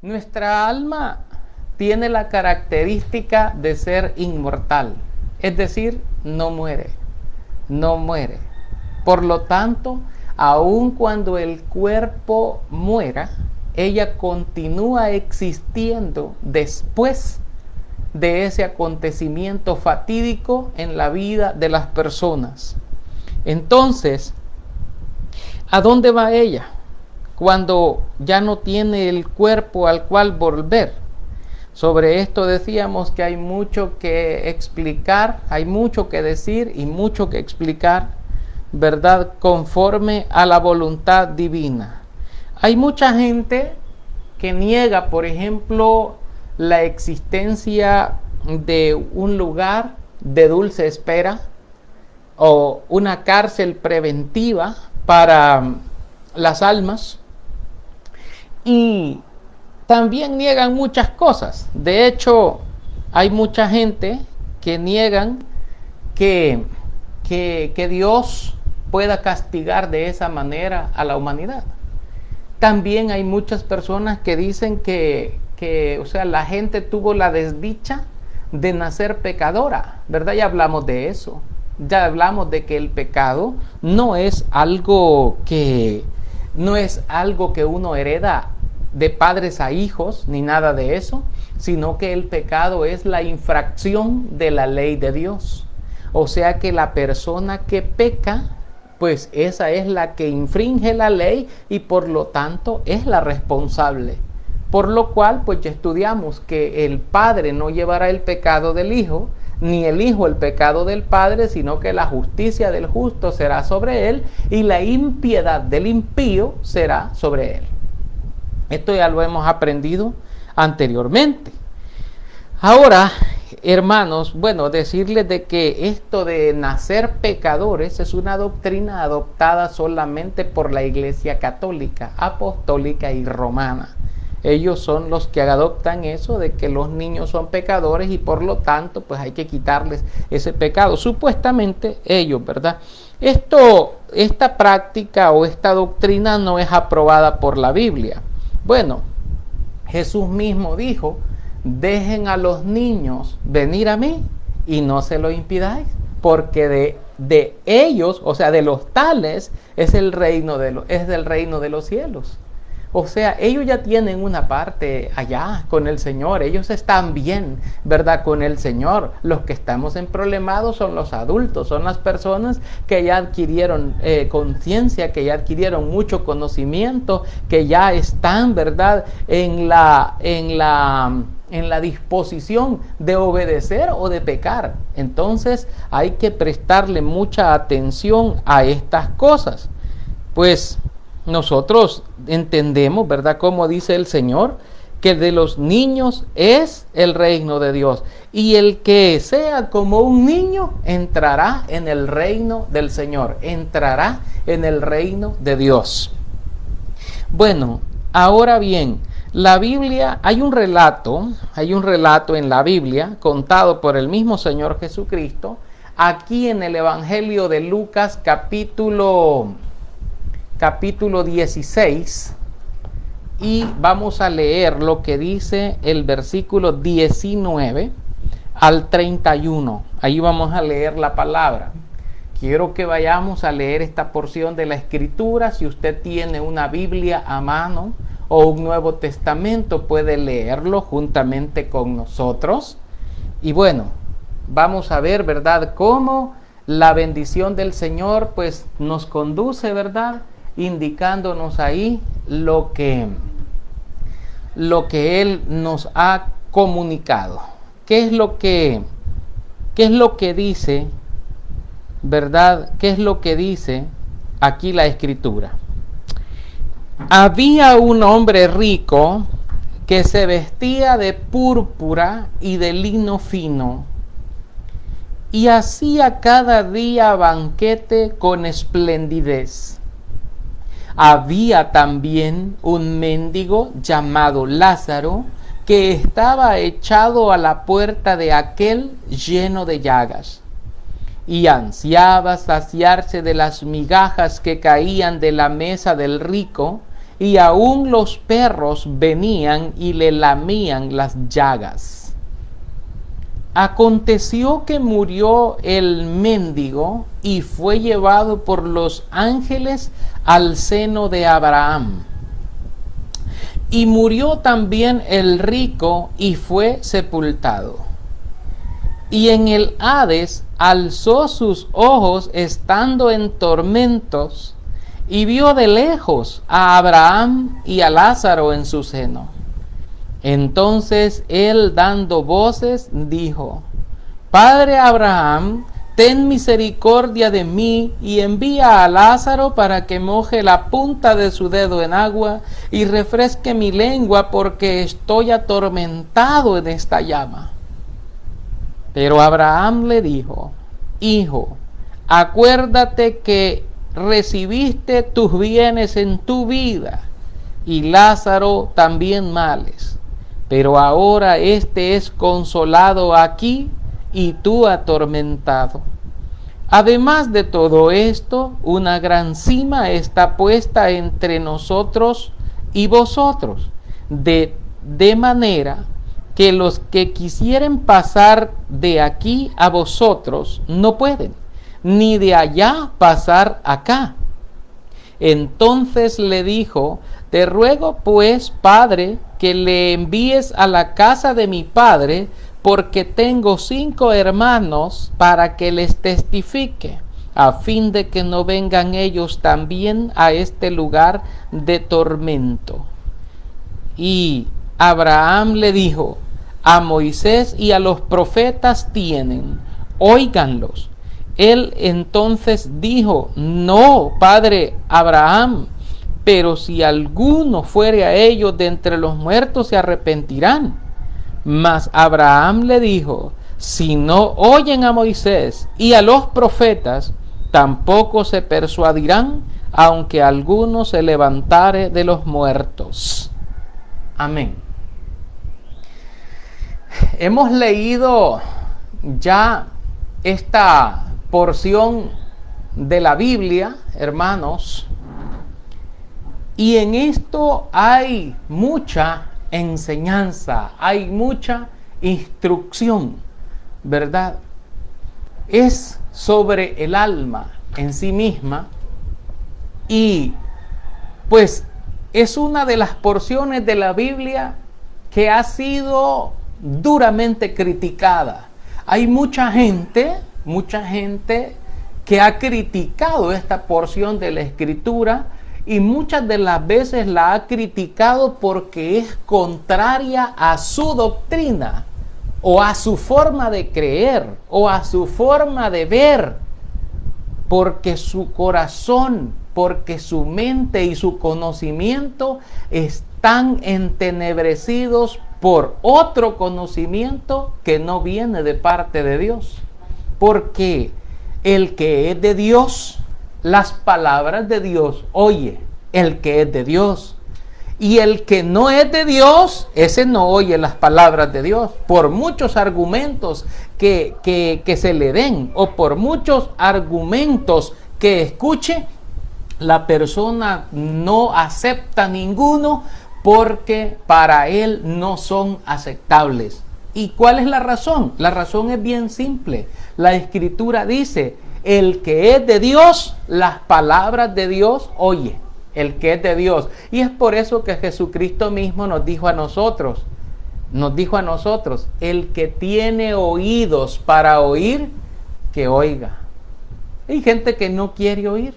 Nuestra alma tiene la característica de ser inmortal, es decir, no muere, no muere. Por lo tanto, aun cuando el cuerpo muera, ella continúa existiendo después de ese acontecimiento fatídico en la vida de las personas. Entonces, ¿a dónde va ella cuando ya no tiene el cuerpo al cual volver? Sobre esto decíamos que hay mucho que explicar, hay mucho que decir y mucho que explicar, ¿verdad? Conforme a la voluntad divina. Hay mucha gente que niega, por ejemplo, la existencia de un lugar de dulce espera o una cárcel preventiva para las almas, y también niegan muchas cosas. De hecho, hay mucha gente que niegan que Dios pueda castigar de esa manera a la humanidad. También hay muchas personas que dicen que la gente tuvo la desdicha de nacer pecadora, ¿verdad? Ya hablamos de eso. Ya hablamos de que el pecado no es algo que uno hereda de padres a hijos, ni nada de eso, sino que el pecado es la infracción de la ley de Dios. O sea que la persona que peca, pues esa es la que infringe la ley y por lo tanto es la responsable. Por lo cual, pues ya estudiamos que el padre no llevará el pecado del hijo, ni el hijo el pecado del padre, sino que la justicia del justo será sobre él y la impiedad del impío será sobre él. Esto ya lo hemos aprendido anteriormente. Ahora, hermanos, decirles de que esto de nacer pecadores es una doctrina adoptada solamente por la Iglesia Católica, Apostólica y Romana. Ellos son los que adoptan eso de que los niños son pecadores y por lo tanto pues hay que quitarles ese pecado. Supuestamente ellos, ¿verdad? Esta práctica o esta doctrina no es aprobada por la Biblia. Bueno, Jesús mismo dijo: dejen a los niños venir a mí y no se lo impidáis, porque de ellos, o sea, de los tales, es del reino de los cielos. O sea, ellos ya tienen una parte allá con el Señor, ellos están bien, ¿verdad? Con el Señor. Los que estamos en problemados son los adultos, son las personas que ya adquirieron conciencia, que ya adquirieron mucho conocimiento, que ya están, ¿verdad? En la disposición de obedecer o de pecar. Entonces hay que prestarle mucha atención a estas cosas. Pues nosotros entendemos, ¿verdad? Como dice el Señor, que de los niños es el reino de Dios. Y el que sea como un niño entrará en el reino del Señor, entrará en el reino de Dios. Bueno, ahora bien, la Biblia, hay un relato en la Biblia contado por el mismo Señor Jesucristo, aquí en el Evangelio de Lucas capítulo 16, y vamos a leer lo que dice el versículo 19 al 31. Ahí vamos a leer la palabra. Quiero que vayamos a leer esta porción de la Escritura. Si usted tiene una Biblia a mano o un Nuevo Testamento, puede leerlo juntamente con nosotros. Y bueno, vamos a ver, ¿verdad?, cómo la bendición del Señor pues nos conduce, ¿verdad?, indicándonos ahí lo que Él nos ha comunicado. ¿Qué es lo que dice, verdad? ¿Qué es lo que dice aquí la Escritura? Había un hombre rico que se vestía de púrpura y de lino fino y hacía cada día banquete con esplendidez. Había también un mendigo llamado Lázaro que estaba echado a la puerta de aquel lleno de llagas y ansiaba saciarse de las migajas que caían de la mesa del rico, y aún los perros venían y le lamían las llagas. Aconteció que murió el mendigo y fue llevado por los ángeles al seno de Abraham. Y murió también el rico y fue sepultado. Y en el Hades alzó sus ojos estando en tormentos y vio de lejos a Abraham y a Lázaro en su seno. Entonces él, dando voces, dijo: Padre Abraham, ten misericordia de mí y envía a Lázaro para que moje la punta de su dedo en agua y refresque mi lengua, porque estoy atormentado en esta llama. Pero Abraham le dijo: Hijo, acuérdate que recibiste tus bienes en tu vida, y Lázaro también males, pero ahora éste es consolado aquí y tú atormentado. Además de todo esto, una gran cima está puesta entre nosotros y vosotros, de manera que los que quisieren pasar de aquí a vosotros no pueden, ni de allá pasar acá. Entonces le dijo: Te ruego pues, Padre, que le envíes a la casa de mi padre, porque tengo 5 hermanos, para que les testifique, a fin de que no vengan ellos también a este lugar de tormento. Y Abraham le dijo: A Moisés y a los profetas tienen, óiganlos. Él entonces dijo: No, padre Abraham, pero si alguno fuere a ellos de entre los muertos, se arrepentirán. Mas Abraham le dijo: Si no oyen a Moisés y a los profetas, tampoco se persuadirán, aunque alguno se levantare de los muertos. Amén. Hemos leído ya esta porción de la Biblia, hermanos, y en esto hay mucha enseñanza, hay mucha instrucción, ¿verdad? Es sobre el alma en sí misma, y pues es una de las porciones de la Biblia que ha sido duramente criticada. Hay mucha gente que ha criticado esta porción de la Escritura, y muchas de las veces la ha criticado porque es contraria a su doctrina, o a su forma de creer, o a su forma de ver, porque su corazón, porque su mente y su conocimiento están entenebrecidos por otro conocimiento que no viene de parte de Dios. Porque el que es de Dios, las palabras de Dios oye, el que es de Dios. Y el que no es de Dios, ese no oye las palabras de Dios, por muchos argumentos que se le den, o por muchos argumentos que escuche, la persona no acepta ninguno, porque para él no son aceptables. ¿Y cuál es la razón? La razón es bien simple. La Escritura dice: el que es de Dios, las palabras de Dios oye. El que es de Dios. Y es por eso que Jesucristo mismo nos dijo a nosotros, el que tiene oídos para oír, que oiga. Hay gente que no quiere oír.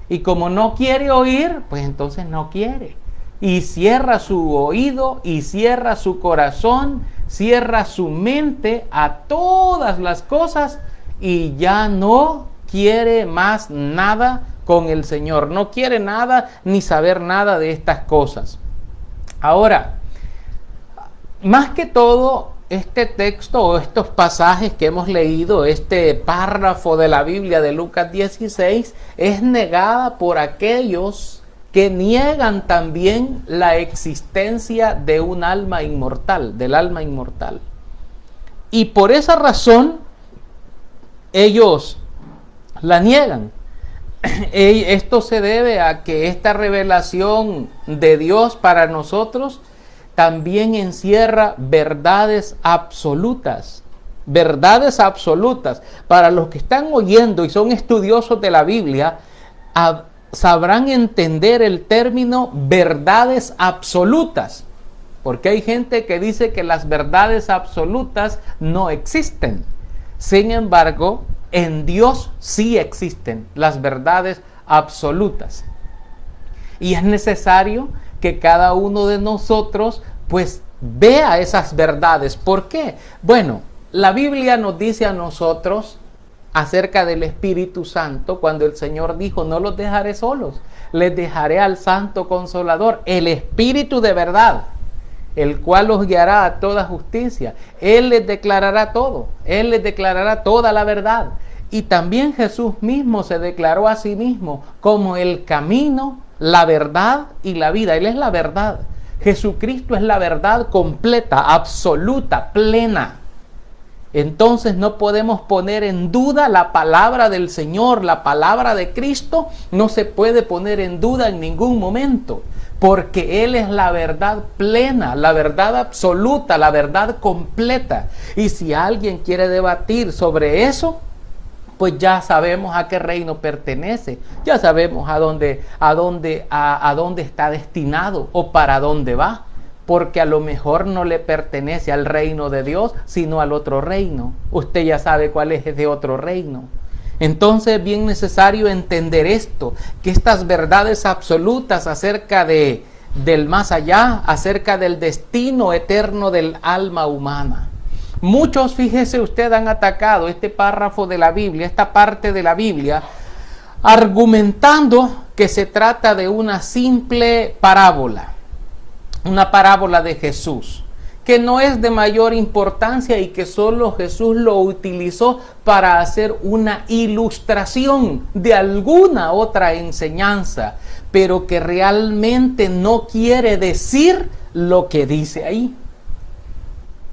Y como no quiere oír, pues entonces no quiere. Y cierra su oído, y cierra su corazón, cierra su mente a todas las cosas, y ya no quiere más nada con el Señor. No quiere nada ni saber nada de estas cosas. Ahora, más que todo, este texto o estos pasajes que hemos leído, este párrafo de la Biblia de Lucas 16, es negada por aquellos que niegan también la existencia de un alma inmortal, del alma inmortal. Y por esa razón, ellos la niegan. Esto se debe a que esta revelación de Dios para nosotros también encierra verdades absolutas. Verdades absolutas. Para los que están oyendo y son estudiosos de la Biblia, sabrán entender el término verdades absolutas. Porque hay gente que dice que las verdades absolutas no existen. Sin embargo, en Dios sí existen las verdades absolutas. Y es necesario que cada uno de nosotros pues vea esas verdades. ¿Por qué? Bueno, la Biblia nos dice a nosotros acerca del Espíritu Santo cuando el Señor dijo: no los dejaré solos, les dejaré al Santo Consolador, el Espíritu de verdad, el cual los guiará a toda justicia. Él les declarará todo, Él les declarará toda la verdad. Y también Jesús mismo se declaró a sí mismo como el camino, la verdad y la vida. Él es la verdad. Jesucristo es la verdad completa, absoluta, plena. Entonces no podemos poner en duda la palabra del Señor, la palabra de Cristo no se puede poner en duda en ningún momento, porque Él es la verdad plena, la verdad absoluta, la verdad completa. Y si alguien quiere debatir sobre eso, pues ya sabemos a qué reino pertenece, ya sabemos a dónde está destinado o para dónde va. Porque a lo mejor no le pertenece al reino de Dios, sino al otro reino. Usted ya sabe cuál es ese otro reino. Entonces es bien necesario entender esto, que estas verdades absolutas acerca del más allá, acerca del destino eterno del alma humana. Muchos, fíjese usted, han atacado este párrafo de la Biblia, esta parte de la Biblia, argumentando que se trata de una simple parábola. Una parábola de Jesús, que no es de mayor importancia y que solo Jesús lo utilizó para hacer una ilustración de alguna otra enseñanza, pero que realmente no quiere decir lo que dice ahí.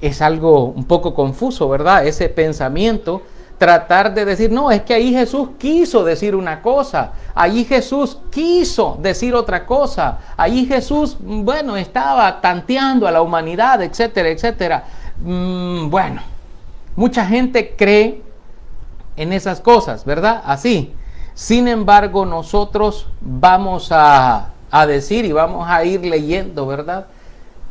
Es algo un poco confuso, ¿verdad? Ese pensamiento. Tratar de decir, no, es que ahí Jesús quiso decir una cosa, ahí Jesús quiso decir otra cosa, ahí Jesús, bueno, estaba tanteando a la humanidad, etcétera, etcétera. Bueno, mucha gente cree en esas cosas, ¿verdad? Así. Sin embargo, nosotros vamos a decir y vamos a ir leyendo, ¿verdad?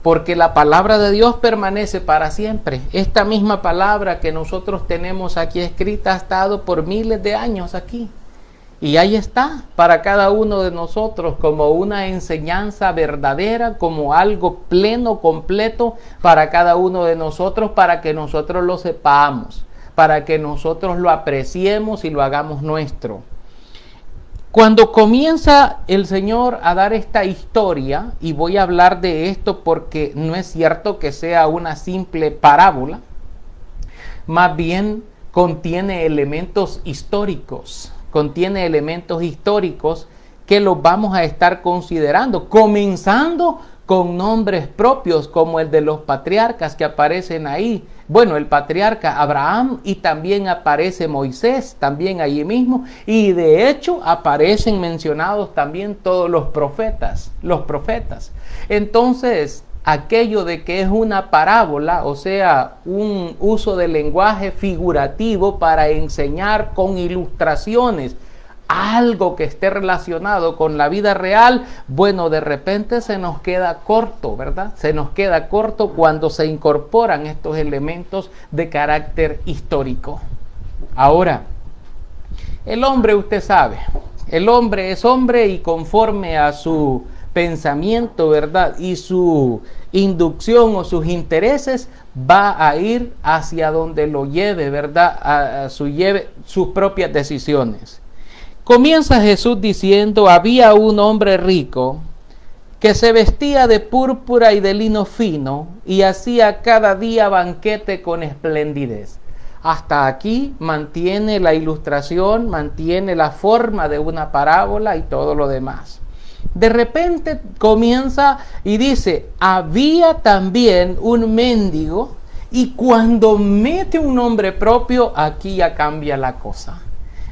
Porque la palabra de Dios permanece para siempre. Esta misma palabra que nosotros tenemos aquí escrita ha estado por miles de años aquí. Y ahí está para cada uno de nosotros como una enseñanza verdadera, como algo pleno, completo para cada uno de nosotros, para que nosotros lo sepamos, para que nosotros lo apreciemos y lo hagamos nuestro. Cuando comienza el Señor a dar esta historia, y voy a hablar de esto porque no es cierto que sea una simple parábola, más bien contiene elementos históricos que los vamos a estar considerando, comenzando con nombres propios como el de los patriarcas que aparecen ahí. Bueno, el patriarca Abraham, y también aparece Moisés, también allí mismo, y de hecho aparecen mencionados también todos los profetas. Entonces, aquello de que es una parábola, o sea, un uso de lenguaje figurativo para enseñar con ilustraciones algo que esté relacionado con la vida real, bueno, de repente se nos queda corto, ¿verdad? Se nos queda corto cuando se incorporan estos elementos de carácter histórico. Ahora, el hombre, usted sabe, el hombre es hombre y conforme a su pensamiento, ¿verdad? Y su inducción o sus intereses va a ir hacia donde lo lleve, ¿verdad? Lleve sus propias decisiones. Comienza Jesús diciendo: había un hombre rico que se vestía de púrpura y de lino fino y hacía cada día banquete con esplendidez. Hasta aquí mantiene la ilustración, mantiene la forma de una parábola y todo lo demás. De repente comienza y dice: había también un mendigo, y cuando mete un nombre propio, aquí ya cambia la cosa.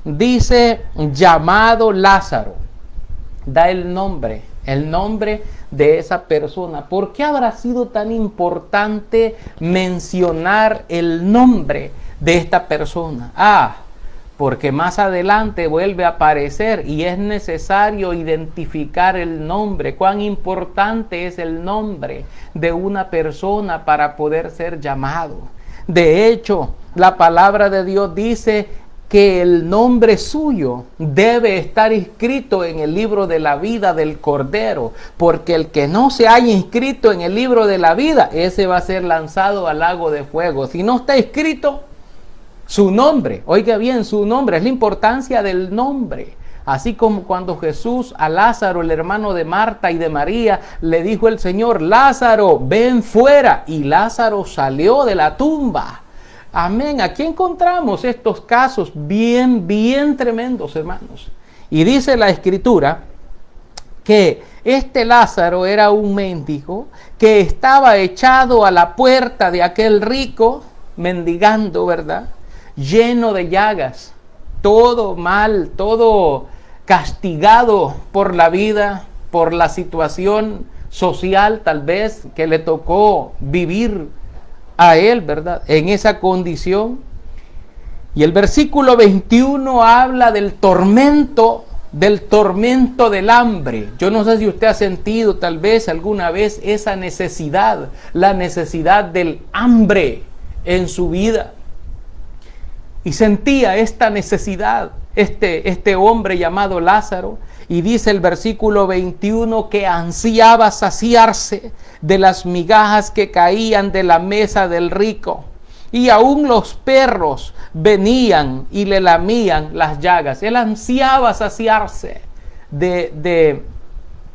dice llamado Lázaro. Da el nombre de esa persona. ¿Por qué habrá sido tan importante mencionar el nombre de esta persona? Porque más adelante vuelve a aparecer y es necesario identificar el nombre. Cuán importante es el nombre de una persona para poder ser llamado. De hecho, la palabra de Dios dice que el nombre suyo debe estar inscrito en el libro de la vida del Cordero, porque el que no se haya inscrito en el libro de la vida, ese va a ser lanzado al lago de fuego. Si no está inscrito su nombre, oiga bien, su nombre, es la importancia del nombre. Así como cuando Jesús a Lázaro, el hermano de Marta y de María, le dijo el Señor: Lázaro, ven fuera. Y Lázaro salió de la tumba. Amén. Aquí encontramos estos casos bien tremendos, hermanos. Y dice la Escritura que este Lázaro era un mendigo que estaba echado a la puerta de aquel rico, mendigando, ¿verdad? Lleno de llagas, todo mal, todo castigado por la vida, por la situación social tal vez que le tocó vivir a él, ¿verdad? En esa condición. Y el versículo 21 habla del tormento del hambre. Yo no sé si usted ha sentido tal vez alguna vez esa necesidad, la necesidad del hambre en su vida. Y sentía esta necesidad este hombre llamado Lázaro. Y dice el versículo 21 que ansiaba saciarse de las migajas que caían de la mesa del rico. Y aún los perros venían y le lamían las llagas. Él ansiaba saciarse de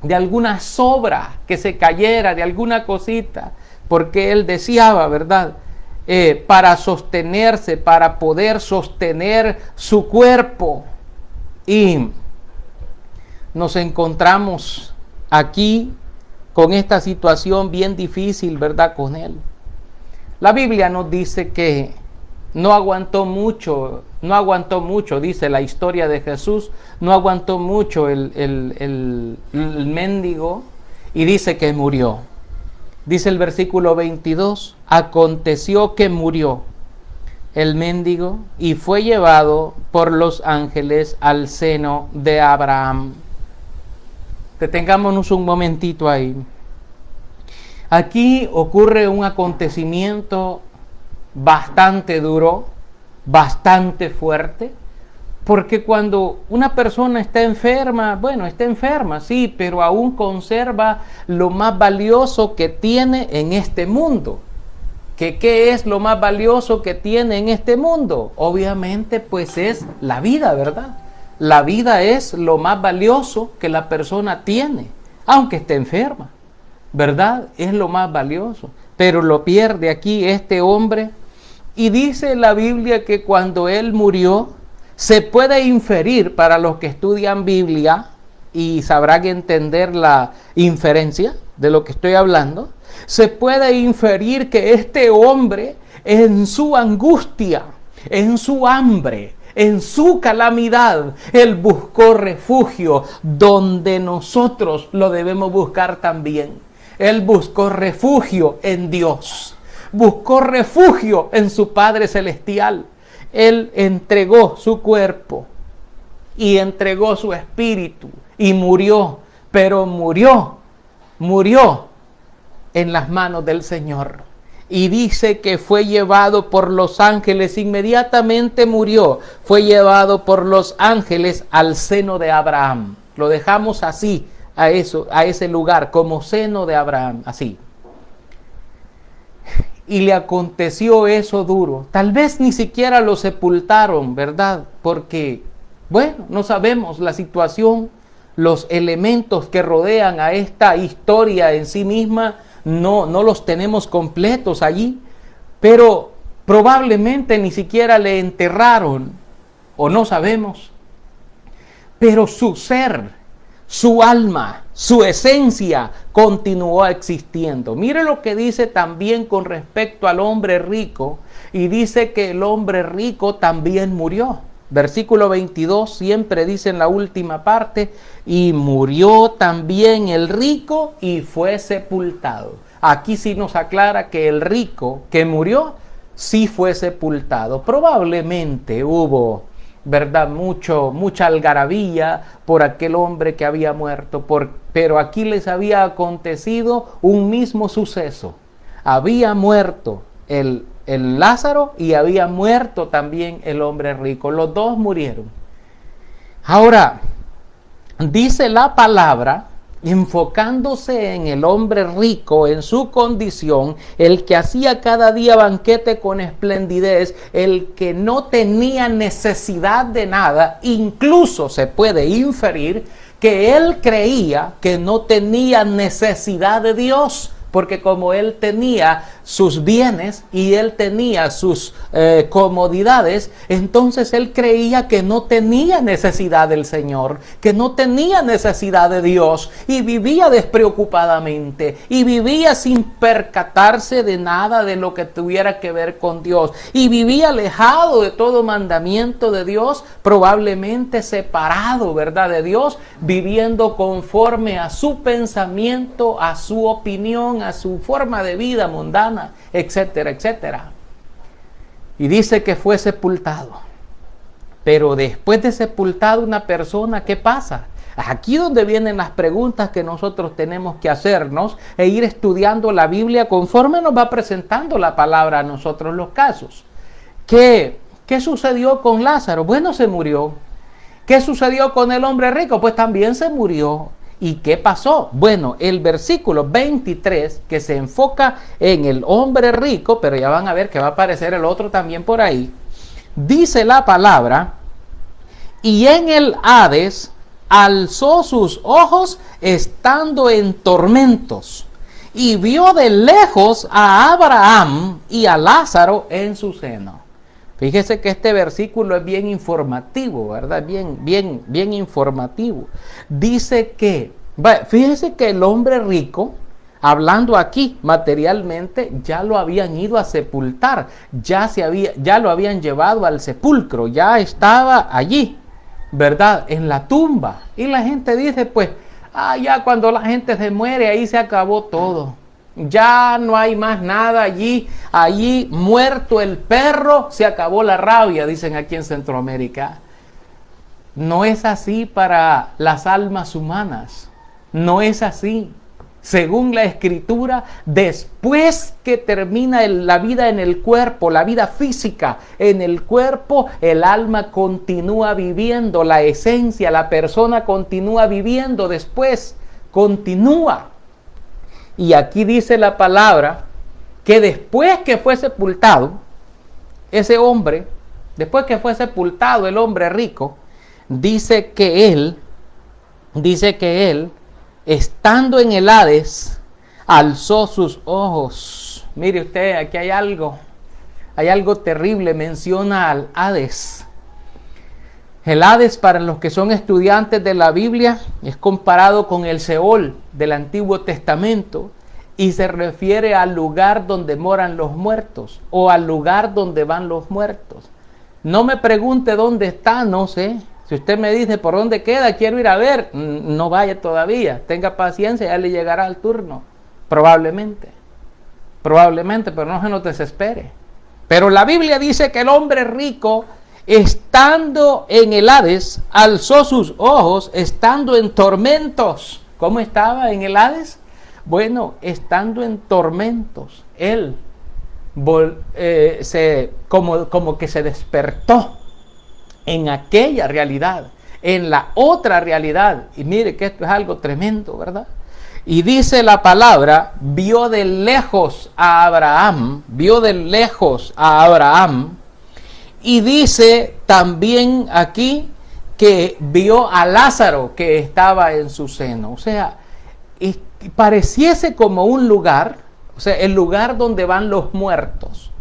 alguna sobra que se cayera, de alguna cosita, porque él deseaba, ¿verdad? Para sostenerse, para poder sostener su cuerpo. Y nos encontramos aquí con esta situación bien difícil, ¿verdad? Con él. La Biblia nos dice que no aguantó mucho, dice la historia de Jesús, no aguantó mucho el mendigo y dice que murió. Dice el versículo 22, aconteció que murió el mendigo y fue llevado por los ángeles al seno de Abraham. Detengámonos un momentito ahí. Aquí ocurre un acontecimiento bastante duro, bastante fuerte, porque cuando una persona está enferma, bueno, está enferma, sí, pero aún conserva lo más valioso que tiene en este mundo. ¿Qué es lo más valioso que tiene en este mundo? Obviamente, pues es la vida, ¿verdad? La vida es lo más valioso que la persona tiene, aunque esté enferma, ¿verdad? Es lo más valioso, pero lo pierde aquí este hombre. Y dice la Biblia que cuando él murió, se puede inferir, para los que estudian Biblia y sabrán entender la inferencia de lo que estoy hablando, se puede inferir que este hombre, en su angustia, en su hambre, en su calamidad, él buscó refugio donde nosotros lo debemos buscar también. Él buscó refugio en Dios, buscó refugio en su Padre Celestial. Él entregó su cuerpo y entregó su espíritu y murió, pero murió en las manos del Señor. Y dice que fue llevado por los ángeles, inmediatamente murió, fue llevado por los ángeles al seno de Abraham. Lo dejamos así, a ese lugar, como seno de Abraham, así. Y le aconteció eso duro. Tal vez ni siquiera lo sepultaron, ¿verdad? Porque, bueno, no sabemos la situación, los elementos que rodean a esta historia en sí misma, no los tenemos completos allí, pero probablemente ni siquiera le enterraron, o no sabemos. Pero su ser, su alma, su esencia continuó existiendo. Mire lo que dice también con respecto al hombre rico, y dice que el hombre rico también murió. Versículo 22 siempre dice en la última parte, y murió también el rico y fue sepultado. Aquí sí nos aclara que el rico que murió sí fue sepultado. Probablemente hubo, ¿verdad?, mucha algarabía por aquel hombre que había muerto, pero aquí les había acontecido un mismo suceso. Había muerto el Lázaro y había muerto también el hombre rico. Los dos murieron. Ahora, dice la palabra, enfocándose en el hombre rico, en su condición, el que hacía cada día banquete con esplendidez, el que no tenía necesidad de nada, incluso se puede inferir que él creía que no tenía necesidad de Dios, porque como él tenía sus bienes y él tenía sus comodidades, entonces él creía que no tenía necesidad del Señor, que no tenía necesidad de Dios, y vivía despreocupadamente, y vivía sin percatarse de nada de lo que tuviera que ver con Dios, y vivía alejado de todo mandamiento de Dios, probablemente separado, ¿verdad?, de Dios, viviendo conforme a su pensamiento, a su opinión, a su forma de vida mundana, etcétera, etcétera. Y dice que fue sepultado. Pero después de sepultado una persona, ¿qué pasa? Aquí donde vienen las preguntas que nosotros tenemos que hacernos e ir estudiando la Biblia conforme nos va presentando la palabra a nosotros los casos. ¿Qué sucedió con Lázaro? Bueno, se murió. ¿Qué sucedió con el hombre rico? Pues también se murió. ¿Y qué pasó? Bueno, el versículo 23, que se enfoca en el hombre rico, pero ya van a ver que va a aparecer el otro también por ahí, dice la palabra, y en el Hades alzó sus ojos estando en tormentos, y vio de lejos a Abraham y a Lázaro en su seno. Fíjese que este versículo es bien informativo, ¿verdad? Bien informativo. Dice que, fíjese que el hombre rico, hablando aquí materialmente, ya lo habían ido a sepultar, ya lo habían llevado al sepulcro, ya estaba allí, ¿verdad?, en la tumba. Y la gente dice, pues, ya cuando la gente se muere, ahí se acabó todo. Ya no hay más nada allí muerto el perro, se acabó la rabia, dicen aquí en Centroamérica. No es así para las almas humanas, no es así. Según la Escritura, después que termina la vida en el cuerpo, la vida física en el cuerpo, el alma continúa viviendo, la esencia, la persona continúa viviendo después, continúa. Y aquí dice la palabra que después que fue sepultado, ese hombre, después que fue sepultado el hombre rico, dice que él, estando en el Hades, alzó sus ojos. Mire usted, aquí hay algo terrible, menciona al Hades. El Hades, para los que son estudiantes de la Biblia, es comparado con el Seol del Antiguo Testamento y se refiere al lugar donde moran los muertos o al lugar donde van los muertos. No me pregunte dónde está, no sé. Si usted me dice por dónde queda, quiero ir a ver, no vaya todavía. Tenga paciencia, ya le llegará el turno. Probablemente, pero no se nos desespere. Pero la Biblia dice que el hombre rico, estando en el Hades, alzó sus ojos, estando en tormentos. ¿Cómo estaba en el Hades? Bueno, estando en tormentos, él como que se despertó en aquella realidad, en la otra realidad. Y mire que esto es algo tremendo, ¿verdad? Y dice la palabra, vio de lejos a Abraham, y dice también aquí que vio a Lázaro que estaba en su seno. O sea, pareciese como un lugar, o sea, el lugar donde van los muertos.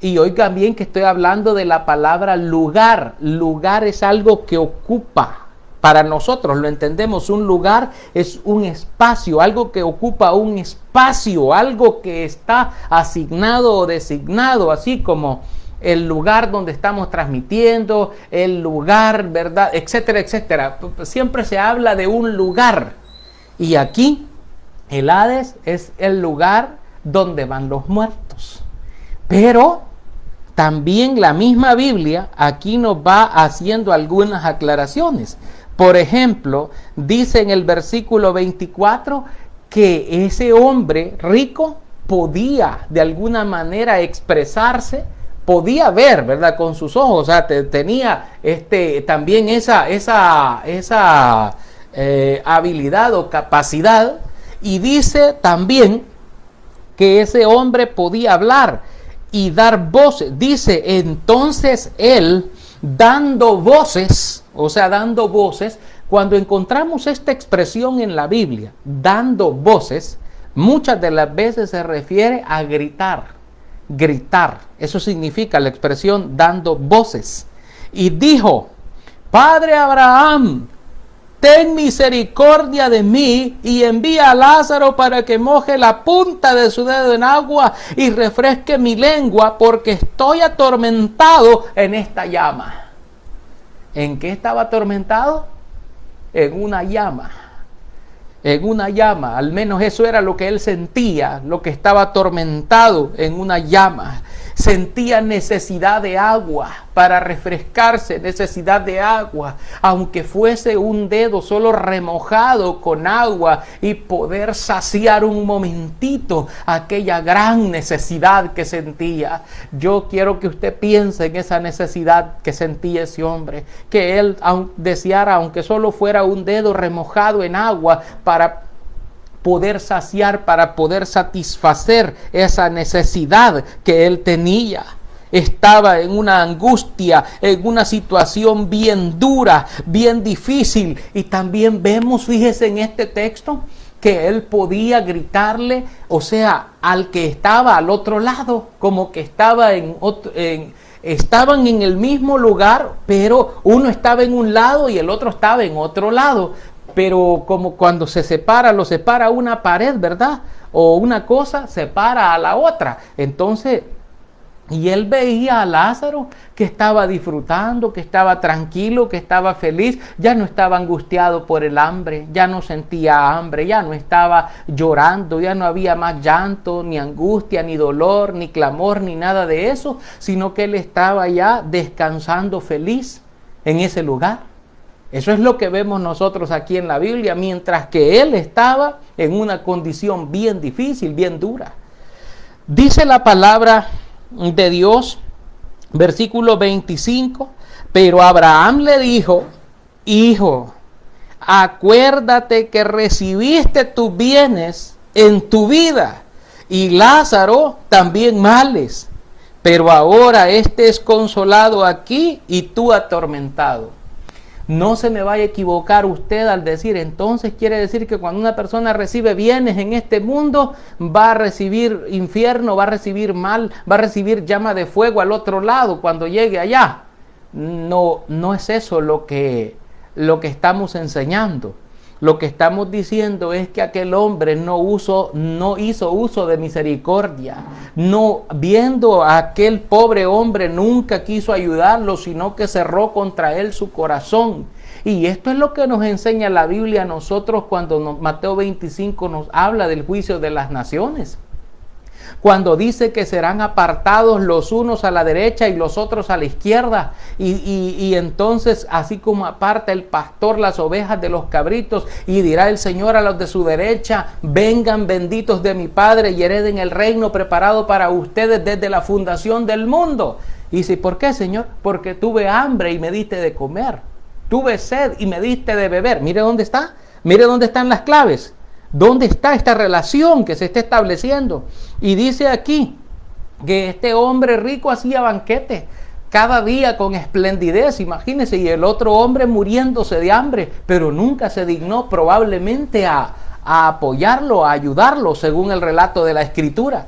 Y oigan bien que estoy hablando de la palabra lugar. Lugar es algo que ocupa. Para nosotros lo entendemos, un lugar es un espacio, algo que ocupa un espacio, algo que está asignado o designado, así como el lugar donde estamos transmitiendo, el lugar, ¿verdad? Etcétera, etcétera. Siempre se habla de un lugar. Y aquí, el Hades es el lugar donde van los muertos. Pero también la misma Biblia aquí nos va haciendo algunas aclaraciones. Por ejemplo, dice en el versículo 24 que ese hombre rico podía de alguna manera expresarse, podía ver, ¿verdad? Con sus ojos, o sea, tenía también esa habilidad o capacidad. Y dice también que ese hombre podía hablar y dar voces. Dice, entonces él dando voces, o sea, dando voces. Cuando encontramos esta expresión en la Biblia, dando voces, muchas de las veces se refiere a gritar, gritar. Eso significa la expresión dando voces. Y dijo, Padre Abraham, ten misericordia de mí y envía a Lázaro para que moje la punta de su dedo en agua y refresque mi lengua, porque estoy atormentado en esta llama. ¿En qué estaba atormentado? En una llama. En una llama. Al menos eso era lo que él sentía, lo que estaba atormentado en una llama. Sentía necesidad de agua para refrescarse, necesidad de agua, aunque fuese un dedo solo remojado con agua y poder saciar un momentito aquella gran necesidad que sentía. Yo quiero que usted piense en esa necesidad que sentía ese hombre, que él deseara, aunque solo fuera un dedo remojado en agua, para poder saciar, para poder satisfacer esa necesidad que él tenía. Estaba en una angustia, en una situación bien dura, bien difícil. Y también vemos, fíjese en este texto, que él podía gritarle, o sea, al que estaba al otro lado, como que estaba estaban en el mismo lugar, pero uno estaba en un lado y el otro estaba en otro lado. Pero como cuando se separa, lo separa una pared, ¿verdad? O una cosa separa a la otra. Entonces, y él veía a Lázaro que estaba disfrutando, que estaba tranquilo, que estaba feliz. Ya no estaba angustiado por el hambre, ya no sentía hambre, ya no estaba llorando, ya no había más llanto, ni angustia, ni dolor, ni clamor, ni nada de eso, sino que él estaba ya descansando feliz en ese lugar. Eso es lo que vemos nosotros aquí en la Biblia, mientras que él estaba en una condición bien difícil, bien dura. Dice la palabra de Dios, versículo 25, pero Abraham le dijo, hijo, acuérdate que recibiste tus bienes en tu vida y Lázaro también males, pero ahora este es consolado aquí y tú atormentado. No se me vaya a equivocar usted al decir, entonces quiere decir que cuando una persona recibe bienes en este mundo, va a recibir infierno, va a recibir mal, va a recibir llama de fuego al otro lado cuando llegue allá. No, no es eso lo que estamos enseñando. Lo que estamos diciendo es que aquel hombre no hizo uso de misericordia. No, viendo a aquel pobre hombre, nunca quiso ayudarlo, sino que cerró contra él su corazón. Y esto es lo que nos enseña la Biblia a nosotros cuando Mateo 25 nos habla del juicio de las naciones. Cuando dice que serán apartados los unos a la derecha y los otros a la izquierda. Y entonces, así como aparta el pastor las ovejas de los cabritos, y dirá el Señor a los de su derecha, vengan benditos de mi Padre y hereden el reino preparado para ustedes desde la fundación del mundo. Y dice, ¿por qué, Señor? Porque tuve hambre y me diste de comer. Tuve sed y me diste de beber. Mire dónde está. Mire dónde están las claves. ¿Dónde está esta relación que se está estableciendo? Y dice aquí que este hombre rico hacía banquete cada día con esplendidez, imagínense, y el otro hombre muriéndose de hambre, pero nunca se dignó probablemente a apoyarlo, a ayudarlo, según el relato de la Escritura.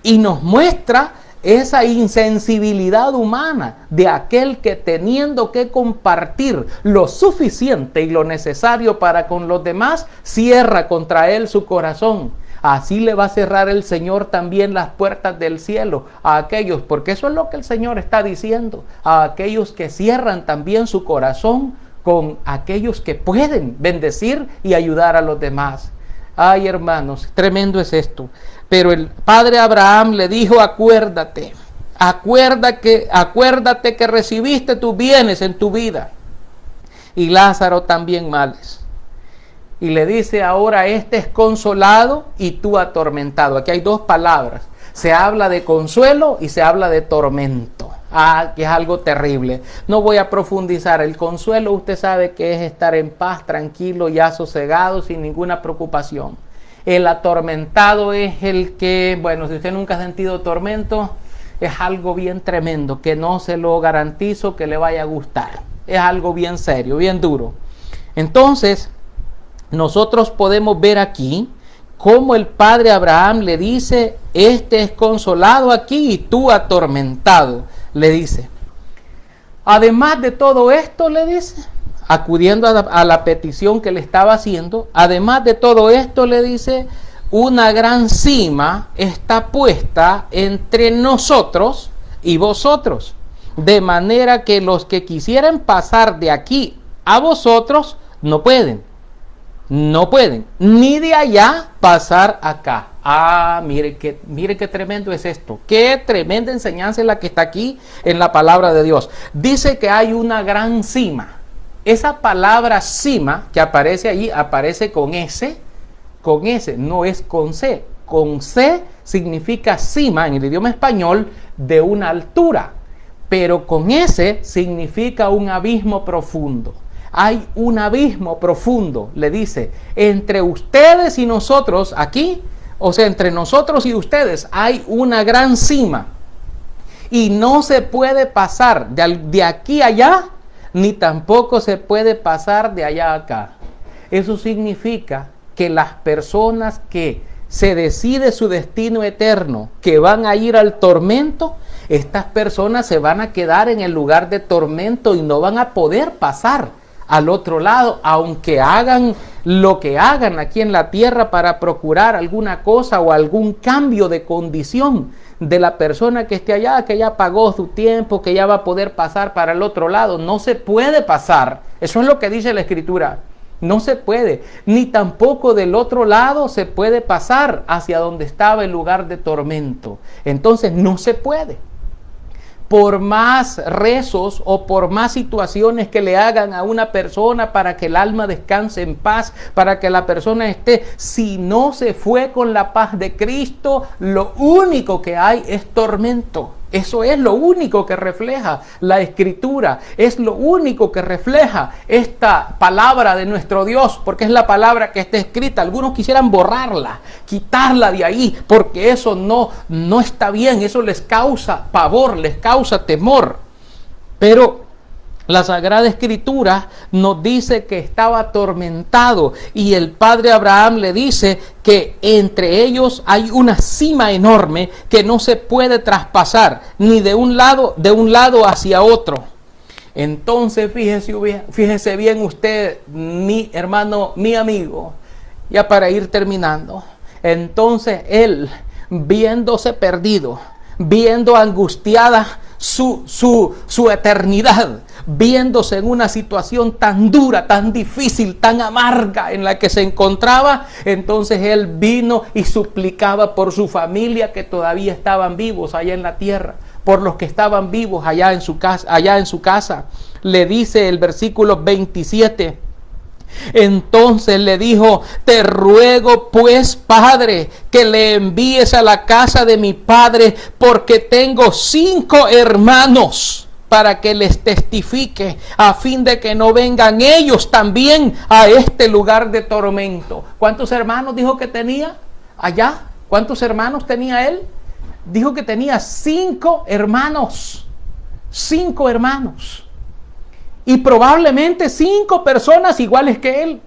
Y nos muestra esa insensibilidad humana de aquel que, teniendo que compartir lo suficiente y lo necesario para con los demás, cierra contra él su corazón. así le va a cerrar el Señor también las puertas del cielo a aquellos, porque eso es lo que el Señor está diciendo, a aquellos que cierran también su corazón con aquellos que pueden bendecir y ayudar a los demás. Ay, hermanos, tremendo es esto. Pero el padre Abraham le dijo, acuérdate que recibiste tus bienes en tu vida, y Lázaro también males. Y le dice, ahora este es consolado y tú atormentado. Aquí hay dos palabras. Se habla de consuelo y se habla de tormento. Que es algo terrible. No voy a profundizar. El consuelo, usted sabe que es estar en paz, tranquilo, ya sosegado, sin ninguna preocupación. El atormentado es el que, bueno, si usted nunca ha sentido tormento, es algo bien tremendo, que no se lo garantizo que le vaya a gustar. Es algo bien serio, bien duro. Entonces, nosotros podemos ver aquí cómo el padre Abraham le dice, este es consolado aquí y tú atormentado, le dice. Además de todo esto, le dice, acudiendo a la petición que le estaba haciendo, además de todo esto, le dice, una gran cima está puesta entre nosotros y vosotros, de manera que los que quisieran pasar de aquí a vosotros no pueden, ni de allá pasar acá. Mire qué tremendo es esto, qué tremenda enseñanza es la que está aquí en la palabra de Dios. Dice que hay una gran cima. Esa palabra cima que aparece allí, aparece con S, no es con C. Con C significa cima en el idioma español de una altura, pero con S significa un abismo profundo. Hay un abismo profundo, le dice, entre ustedes y nosotros aquí, o sea, entre nosotros y ustedes hay una gran cima y no se puede pasar de aquí a allá, ni tampoco se puede pasar de allá a acá. Eso significa que las personas que se decide su destino eterno, que van a ir al tormento, estas personas se van a quedar en el lugar de tormento y no van a poder pasar al otro lado, aunque hagan lo que hagan aquí en la tierra para procurar alguna cosa o algún cambio de condición de la persona que esté allá, que ya pagó su tiempo, que ya va a poder pasar para el otro lado. No se puede pasar. Eso es lo que dice la Escritura. No se puede, ni tampoco del otro lado se puede pasar hacia donde estaba el lugar de tormento. Entonces no se puede. Por más rezos o por más situaciones que le hagan a una persona para que el alma descanse en paz, para que la persona esté, si no se fue con la paz de Cristo, lo único que hay es tormento. Eso es lo único que refleja la Escritura, es lo único que refleja esta palabra de nuestro Dios, porque es la palabra que está escrita. Algunos quisieran borrarla, quitarla de ahí, porque eso no está bien, eso les causa pavor, les causa temor. Pero la Sagrada Escritura nos dice que estaba atormentado y el padre Abraham le dice que entre ellos hay una cima enorme que no se puede traspasar ni de un lado hacia otro. Entonces fíjese bien usted, mi hermano, mi amigo, ya para ir terminando. Entonces él, viéndose perdido, viendo angustiada su eternidad, viéndose en una situación tan dura, tan difícil, tan amarga en la que se encontraba, entonces él vino y suplicaba por su familia que todavía estaban vivos allá en la tierra, por los que estaban vivos allá en su casa. Le dice el versículo 27. Entonces le dijo: te ruego pues, Padre, que le envíes a la casa de mi padre, porque tengo 5 hermanos, para que les testifique, a fin de que no vengan ellos también a este lugar de tormento. ¿Cuántos hermanos dijo que tenía allá? ¿Cuántos hermanos tenía él? Dijo que tenía 5 hermanos. 5 hermanos. Y probablemente 5 personas iguales que él.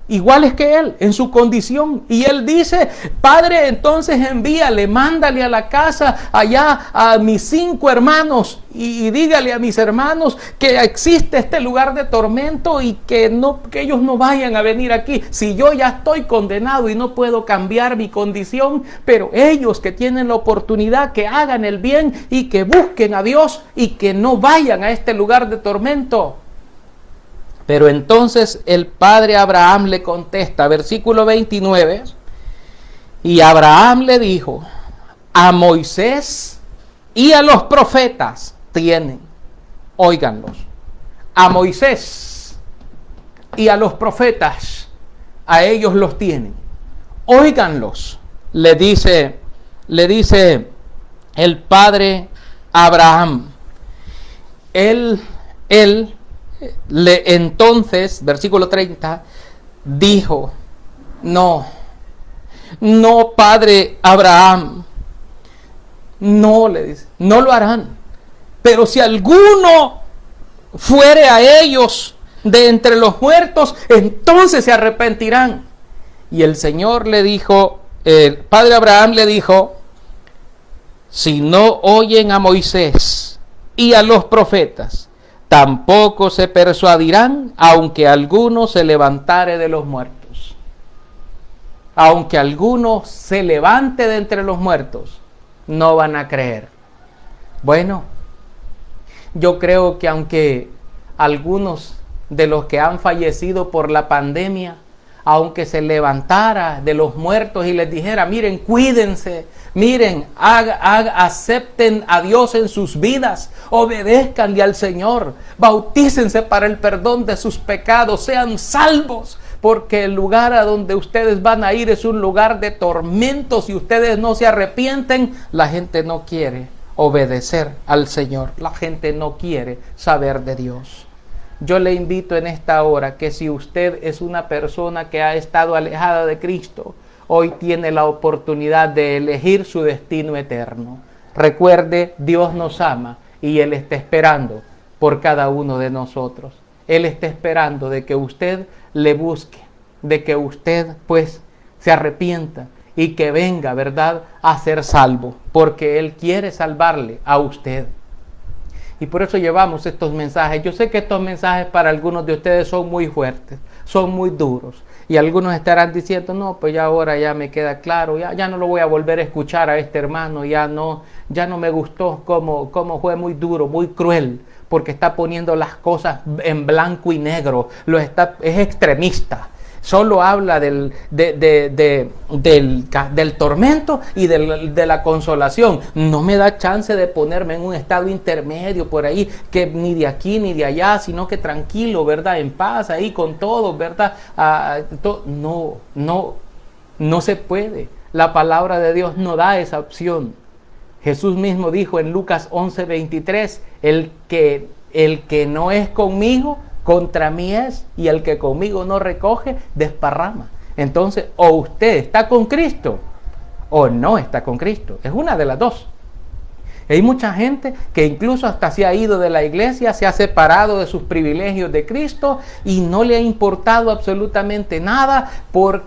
iguales que él, en su condición. Y él dice, Padre, entonces envíale, mándale a la casa allá a mis 5 hermanos y dígale a mis hermanos que existe este lugar de tormento y que ellos no vayan a venir aquí. Si yo ya estoy condenado y no puedo cambiar mi condición, pero ellos que tienen la oportunidad, que hagan el bien y que busquen a Dios y que no vayan a este lugar de tormento. Pero entonces el padre Abraham le contesta, versículo 29, y Abraham le dijo, a Moisés y a los profetas tienen, óiganlos, a Moisés y a los profetas, a ellos los tienen, óiganlos, le dice el padre Abraham. Entonces, versículo 30, dijo, no, padre Abraham, no, le dice, no lo harán, pero si alguno fuere a ellos de entre los muertos, entonces se arrepentirán. Y el Señor le dijo, el padre Abraham le dijo, si no oyen a Moisés y a los profetas, tampoco se persuadirán, aunque alguno se levantare de los muertos. Aunque alguno se levante de entre los muertos, no van a creer. Bueno, yo creo que aunque algunos de los que han fallecido por la pandemia, aunque se levantara de los muertos y les dijera, miren, cuídense, miren, acepten a Dios en sus vidas, obedézcanle al Señor, bautícense para el perdón de sus pecados, sean salvos, porque el lugar a donde ustedes van a ir es un lugar de tormentos. Si ustedes no se arrepienten, la gente no quiere obedecer al Señor, la gente no quiere saber de Dios. Yo le invito en esta hora que si usted es una persona que ha estado alejada de Cristo, hoy tiene la oportunidad de elegir su destino eterno. Recuerde, Dios nos ama y Él está esperando por cada uno de nosotros. Él está esperando de que usted le busque, de que usted pues se arrepienta y que venga, ¿verdad?, a ser salvo, porque Él quiere salvarle a usted. Y por eso llevamos estos mensajes. Yo sé que estos mensajes para algunos de ustedes son muy fuertes, son muy duros. Y algunos estarán diciendo, no, pues ya ahora ya me queda claro, ya no lo voy a volver a escuchar a este hermano, ya no me gustó cómo fue muy duro, muy cruel, porque está poniendo las cosas en blanco y negro, es extremista. Solo habla del tormento y de la consolación. No me da chance de ponerme en un estado intermedio por ahí, que ni de aquí ni de allá, sino que tranquilo, ¿verdad? En paz, ahí con todo, ¿verdad? No se puede. La palabra de Dios no da esa opción. Jesús mismo dijo en Lucas 11:23, el que no es conmigo, contra mí es, y el que conmigo no recoge, desparrama. Entonces, o usted está con Cristo, o no está con Cristo. Es una de las dos. Hay mucha gente que incluso hasta se ha ido de la iglesia, se ha separado de sus privilegios de Cristo, y no le ha importado absolutamente nada,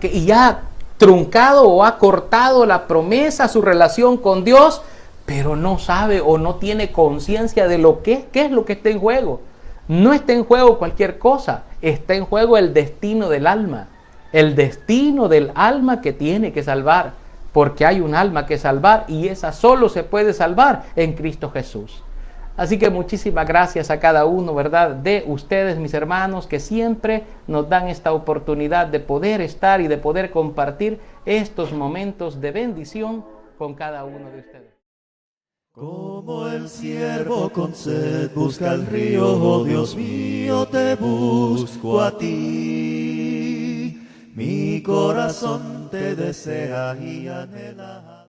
y ha truncado o ha cortado la promesa, su relación con Dios, pero no sabe o no tiene conciencia de qué es lo que está en juego. No está en juego cualquier cosa, está en juego el destino del alma que tiene que salvar, porque hay un alma que salvar y esa solo se puede salvar en Cristo Jesús. Así que muchísimas gracias a cada uno, ¿verdad?, de ustedes, mis hermanos, que siempre nos dan esta oportunidad de poder estar y de poder compartir estos momentos de bendición con cada uno de ustedes. Como el siervo con sed busca el río, oh Dios mío, te busco a ti. Mi corazón te desea y anhela.